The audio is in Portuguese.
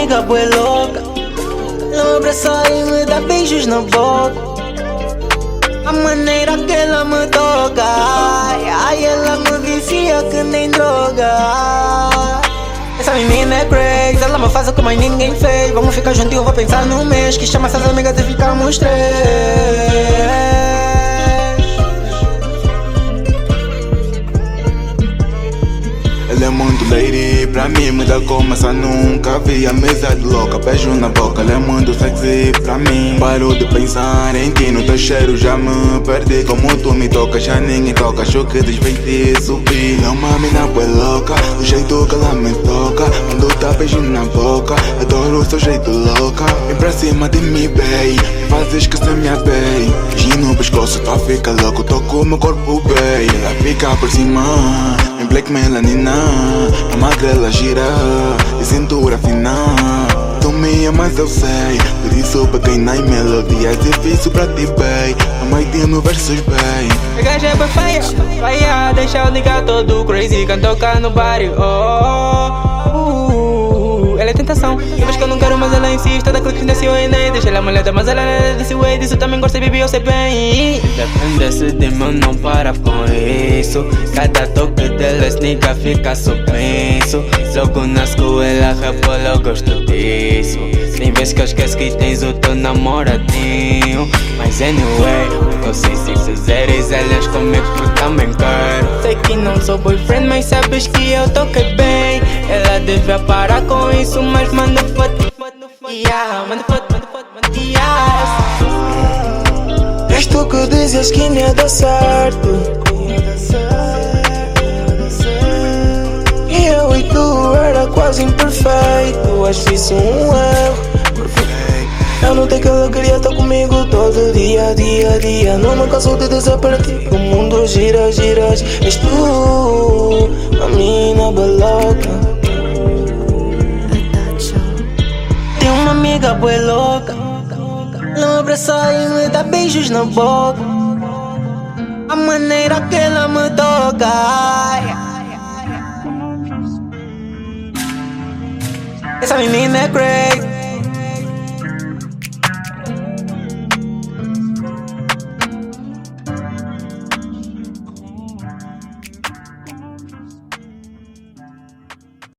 amiga bué louca, ela me abraça e me dá beijos na boca. A maneira que ela me toca, ai, ela me vicia que nem droga. Essa menina é crazy, ela me faz o que mais ninguém fez. Vamos ficar juntinho, vou pensar no mês que chama essas amigas e ficamos três. Ela é muito lady, pra mim me dá como essa nunca vi. Amizade louca, beijo na boca, ela é muito sexy pra mim. Paro de pensar em ti, no teu cheiro já me perdi. Como tu me tocas, já ninguém toca, acho que desvei subir. É uma mina bué louca, o jeito que ela me toca, quando tá beijo na boca, adoro o seu jeito louca. Vem pra cima de mim, bem, me faz esquecer minha bem. Beijinho no pescoço, tá fica louco, toco o meu corpo, bem. Ela fica por cima, em black melanina. A magrela gira e cintura fina. Tu me amas, eu sei, por isso peguei na melodia. É difícil pra ti, bem, a maioria no versos, bem. A gaja é bem feia, deixa o nigga todo crazy. Quando toca no body, ela é tentação. Eu vejo que eu não quero, mas ela insiste. Toda clique nesse way, né? Deixa ela molhada, mas ela é desse way. Disso também gosta, baby, eu sei bem. Depende de mim, não para com isso. Cada toque dela, esse nigga fica suspenso. Logo na escola, rebola, eu gosto disso. Tem vezes que eu esqueço que tens o teu namoradinho. Mas anyway, eu sei se zeres elas comigo porque também quero. Sei que não sou boyfriend, mas sabes que eu toquei bem. Ela devia parar com isso, mas manda foto, yeah, manda foto, yeah. És tu que dizes que me ia dar certo, e eu e tu era quase imperfeito. Acho isso um erro. Eu notei que ela queria estar comigo todo dia, dia. Não me canso de dizer para ti, o mundo gira. És tu, a mina louca. Tem uma amiga bué louca, ela me abraça e me dá beijos na boca. A maneira que ela me toca, essa menina é crazy.